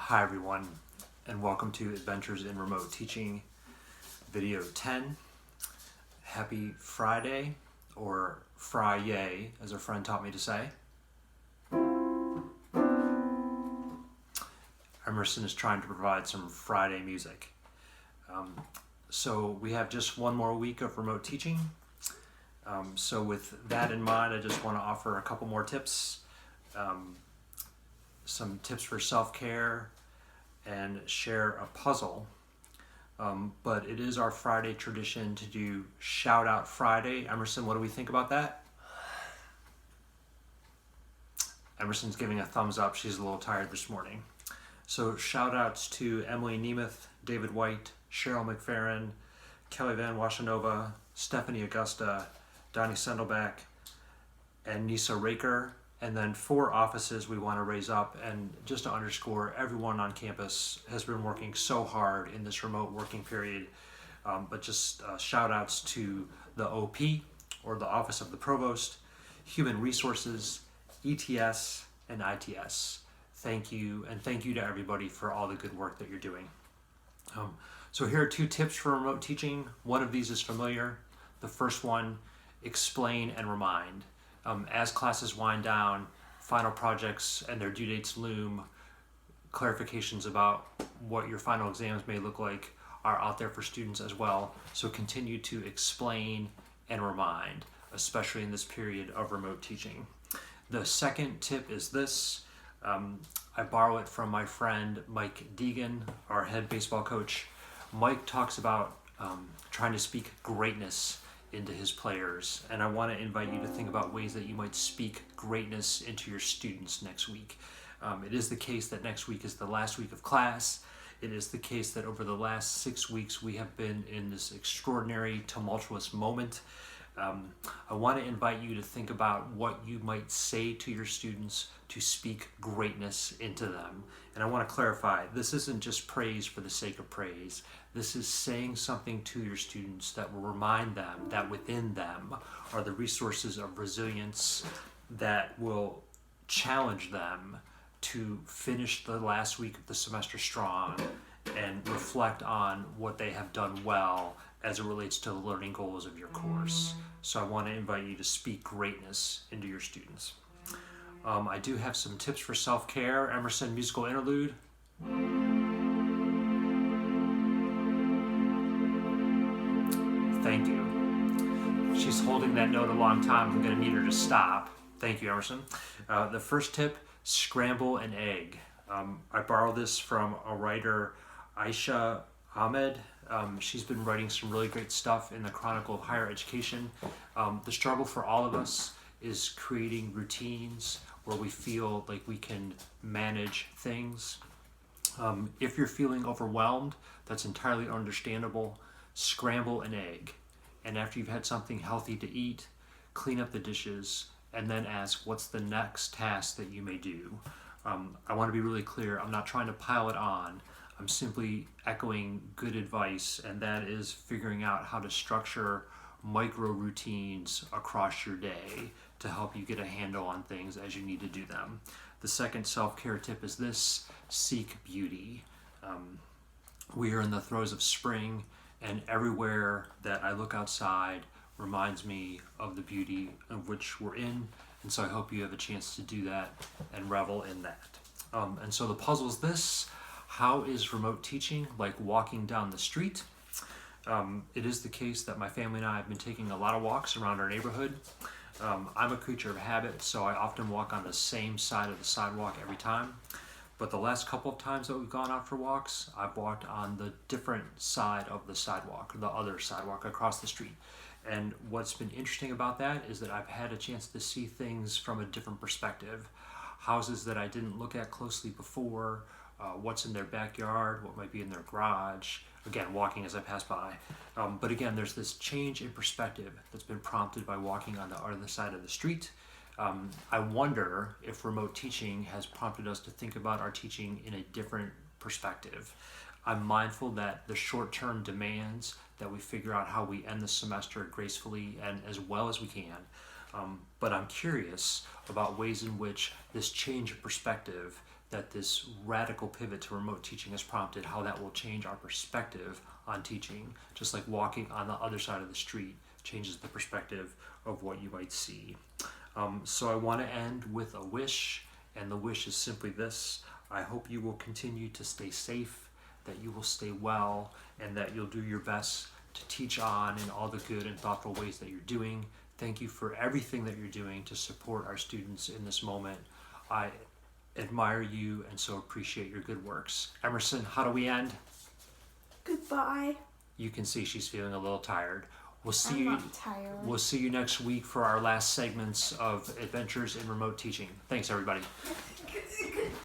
Hi everyone, and welcome to Adventures in Remote Teaching, video 10. Happy Friday, or Fri-yay, as a friend taught me to say. Emerson is trying to provide some Friday music. So we have just one more week of remote teaching. So with that in mind, I just want to offer a couple more tips. Some tips for self-care, and share a puzzle. But it is our Friday tradition to do Shout Out Friday. Emerson, what do we think about that? Emerson's giving a thumbs up. She's a little tired this morning. So shout outs to Emily Nemeth, David White, Cheryl McFerrin, Kelly Van Washenova, Stephanie Augusta, Donnie Sendelback, and Nisa Raker. And then 4 offices we want to raise up, and just to underscore, everyone on campus has been working so hard in this remote working period. But just shout outs to the OP, or the Office of the Provost, Human Resources, ETS, and ITS. Thank you, and thank you to everybody for all the good work that you're doing. So here are 2 tips for remote teaching. One of these is familiar. The first one, explain and remind. As classes wind down, final projects and their due dates loom, clarifications about what your final exams may look like are out there for students as well. So continue to explain and remind, especially in this period of remote teaching. The second tip is this. I borrow it from my friend Mike Deegan, our head baseball coach. Mike talks about trying to speak greatness into his players, and I want to invite you to think about ways that you might speak greatness into your students next week. It is the case that next week is the last week of class. It is the case that over the last 6 weeks we have been in this extraordinary, tumultuous moment. I want to invite you to think about what you might say to your students to speak greatness into them. And I want to clarify, this isn't just praise for the sake of praise. This is saying something to your students that will remind them that within them are the resources of resilience that will challenge them to finish the last week of the semester strong and reflect on what they have done well as it relates to the learning goals of your course. So I want to invite you to speak greatness into your students. I do have some tips for self-care. Emerson, musical interlude. Thank you. She's holding that note a long time. I'm going to need her to stop. Thank you, Emerson. The first tip, scramble an egg. I borrowed this from a writer, Aisha Ahmed. She's been writing some really great stuff in the Chronicle of Higher Education. The struggle for all of us is creating routines where we feel like we can manage things. If you're feeling overwhelmed, that's entirely understandable. Scramble an egg, and after you've had something healthy to eat, clean up the dishes, and then ask what's the next task that you may do. I want to be really clear, I'm not trying to pile it on. I'm simply echoing good advice, and that is figuring out how to structure micro routines across your day to help you get a handle on things as you need to do them. The second self-care tip is this: seek beauty. We are in the throes of spring, and everywhere that I look outside reminds me of the beauty of which we're in, and so I hope you have a chance to do that and revel in that. And so the puzzle is this: how is remote teaching like walking down the street? It is the case that my family and I have been taking a lot of walks around our neighborhood. I'm a creature of habit, so I often walk on the same side of the sidewalk every time. But the last couple of times that we've gone out for walks, I've walked on the different side of the sidewalk, the other sidewalk across the street. And what's been interesting about that is that I've had a chance to see things from a different perspective. Houses that I didn't look at closely before, what's in their backyard, what might be in their garage, again, walking as I pass by. But again, there's this change in perspective that's been prompted by walking on the other side of the street. I wonder if remote teaching has prompted us to think about our teaching in a different perspective. I'm mindful that the short-term demands that we figure out how we end the semester gracefully and as well as we can. But I'm curious about ways in which this change of perspective that this radical pivot to remote teaching has prompted, how that will change our perspective on teaching, just like walking on the other side of the street changes the perspective of what you might see. So I want to end with a wish, and the wish is simply this: I hope you will continue to stay safe, that you will stay well, and that you'll do your best to teach on in all the good and thoughtful ways that you're doing. Thank you for everything that you're doing to support our students in this moment. I admire you and so appreciate your good works. Emerson, how do we end? Goodbye. You can see she's feeling a little tired. We'll see I'm you. not tired. We'll see you next week for our last segments of Adventures in Remote Teaching. Thanks, everybody.